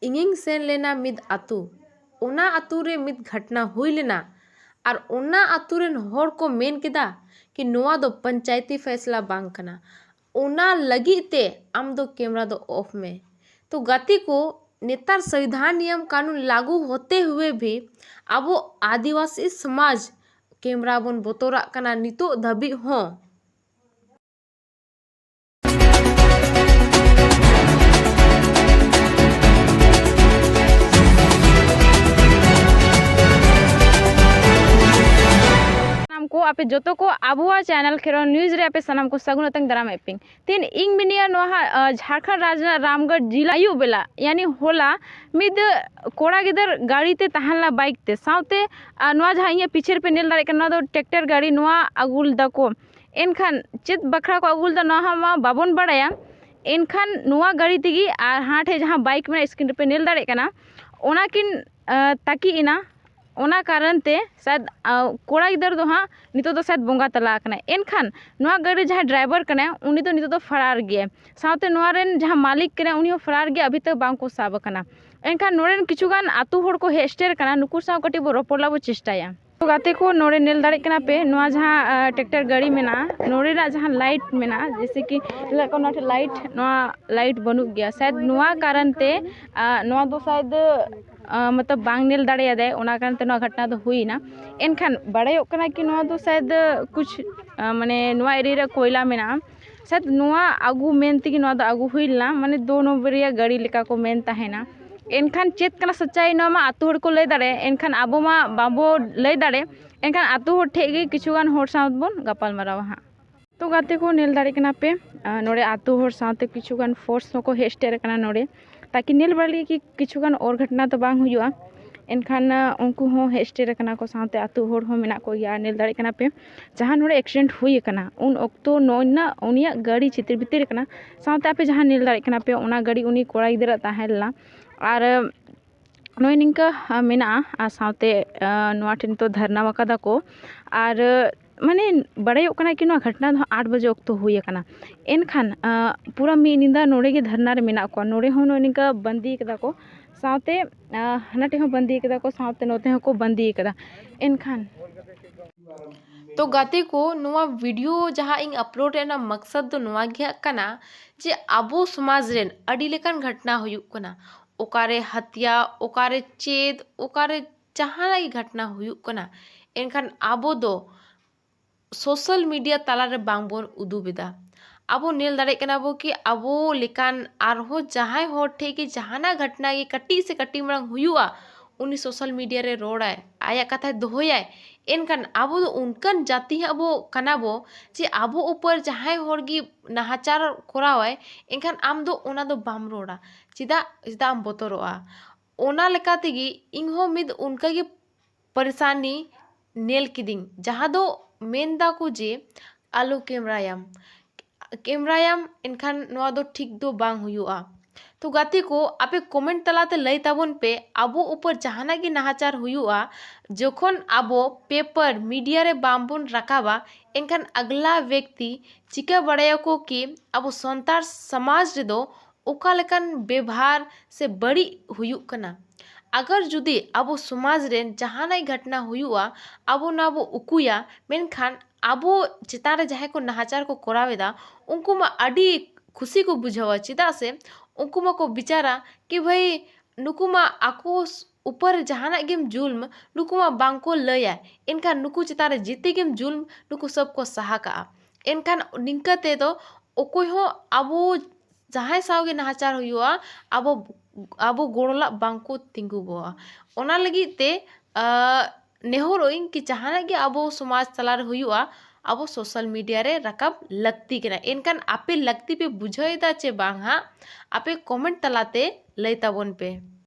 ᱤᱧᱤᱧ ᱥᱮᱱ ᱞᱮᱱᱟ ᱢᱤᱫ ᱟᱛᱳ, ᱚᱱᱟ ᱟᱛᱳ ᱨᱮ ᱢᱤᱫ ᱜᱷᱚᱴᱱᱟ ᱦᱩᱭ ᱞᱮᱱᱟ ᱟᱨ ᱚᱱᱟ ᱟᱛᱳ ᱨᱮᱱ ᱦᱚᱲ ᱠᱚ ᱢᱮᱱ ᱠᱮᱫᱟ कि नोआ दो पंचायती फैसला बांग कना, ओना लगी ते आम दो कैमरा दो ऑफ में। तो गति को नेतार संविधान नियम कानून लागू होते हुए भी अब आदिवासी समाज कैमरा बन बोतोरा कना नितो धबी हों। को आपे जोतो को आबुआ चैनल खेरो न्यूज रे आपे सनाम को सगुन तंग दराम एपिंग तीन इंग मिनिया नोहा झारखंड राज्य रामगढ़ जिला आयु बेला यानी होला मिद कोड़ा गिदर गाड़ी ते तहला बाइक ते साउते नोआ जहां इया पीछे पे नेल दारे कना दो ट्रैक्टर गाड़ी नोआ अगुल दको एनखान चित बखरा को अगुल द नोहा मा बाबन बड़ाया एनखान नोआ गाड़ी तिगी आर हाथे जहां बाइक में स्क्रीन पे नेल दारे कना ओनाकिन ताकि इना ओना कारण ते शायद कोड़ा गिदर दो हाँ नितो दो शायद बोंगा तला कना एनखान नोआ गाड़ी जहां ड्राइवर कना उनी तो नितो दो फरार गया साउते नोआ रेन जहां मालिक कना उनी हो फरार गया अभी तक बांग को साब कना एनखान नोरेन किछुगान आतु होड़ को हेस्टेर कना नुकुर साव कटी बो रोपोला बो चेष्टाया। तो गाते को नोरे नेल दाड़े कना पे नोआ जहां ट्रैक्टर गाड़ी में ना नोरे रा जहां लाइट में ना जैसे कि को नोटे लाइट बनू गया शायद नोआ कारण ते नोआ दो शायद मतलब बांग नेल दाड़े दे ओना कारण ते नोआ घटना दो हुई ना एनखान बड़ायो कना कि नोआ दो शायद कुछ माने नोआ एरिया रे कोयला में ना शायद नोआ आगू मेन तगी नोआ दो आगू हुईला माने दो नंबरिया गाड़ी लेका को मेन ताहेना एनखान चेत कना सच्चाई नोआ मा आतु होड़ को लय दाड़े एनखान आबो मा बाबो लय दाड़े एनखान आतु होड़ ठे गे किछुगान होड़ साउत बोन गपाल मारावा हाँ। तो गाते को नेल दाड़े कना पे नोड़े आतु होड़ साउते किछुगान फोर्स को हेस्टेर कना नोड़े ताकि नेल बाड़ी कि किछुगान और घटना तो बांग हुआ एनखान उनको हो हेस्टेर कना को साउते आतु होड़ हो मेना को या नेल दाड़े कना पे जहां नोड़े एक्सीडेंट हुई कना उन अक्तो नोना उनिया गाड़ी चित्र भितर कना साउते आपे जहां नेल दाड़े कना पे ओना गाड़ी उनी कोड़ा गिदरा ताहेला और नोय निंका मेना साउते नोआ ठिन तो धरना वकादा को और माने बड़ायो कना कि नोआ घटना 8 बजे अक्तो हुई कना एनखान पूरा मी निंदा नोड़े गे धरना रे मेना को नोड़े हो नोय निंका बंदी कदा को साउते हनाटे हो बंदी कदा को साउते नोते हो को बंदी कदा एनखान। तो गाते को नोआ वीडियो जहां इन अपलोड रेना मकसद दो नोआ गया कना जे आबो समाज रेन अडी लेकान घटना हुयुक कना ओकारे हत्या ओकारे चेद ओकारे जहां ही घटना हुयुक कना एनखान आबो दो सोशल मीडिया ताला रे बांगबोन उदुबेदा आबो नेल दाड़े कना बो कि आबो लेकान आरहो जहां होड़ ठे कि जहाना घटना ये कटी से कटी मरंग हुयुआ उनी सोशल मीडिया रे रोड़ाय आया कथा दोहयाय एनखान आबो दो उनकन जाति आबो कनाबो जे आबो ऊपर जहां होड़गी नाहाचार कोरावाय एनखान आम दो ओना दो बाम रोड़ा चिदा चिदा आम बोतरोआ ओना लेका तेगी इंहो मिद उनका गे परेशानी नेल किदिंग जहां दो मेन दा को जे आलू कैमरायाम एनखान नोआ दो ठीक दो बांग हुयुआ। तो गाती को आपे कमेंट तलाते लय ताबोन पे आबो ऊपर जहाना गी नाहाचार हुयुआ जोखन आबो पेपर मीडिया रे बांबोन रकाबा एनखान अगला व्यक्ति चिका बड़ाया को कि आबो संतार समाज रे दो ओका लेकान व्यवहार से बड़ी हुयुक कना अगर जुदी आबो समाज रे जहाना घटना हुयुआ आबो ना आबो उकुया मेनखान आबो चितारे जहां को नाहाचार को कोरावेदा उनको मा अडी खुशी को बुझावा चिदा से उनको मा को बिचारा कि भाई नुकु मा आको ऊपर जहाना गेम जुल्म नुकु मा बांको लया एनखान नुकु चितारे जिते गेम जुल्म नुकु सबको सहा का एनखान निंकते तो ओकोय हो आबो जहां सावगे नाहाचार हुयुआ आबो आबो गोड़ला बांको तिंगु बोआ ओना लगी ते नेहरोइंग कि जहाना गे आबो समाज तलार हुयुआ आबो सोशल मीडिया रे रकाब लगती कना एनखान आपे लगती पे बुझाइदा चे बांग हा आपे कमेंट तलाते लय ताबोन पे।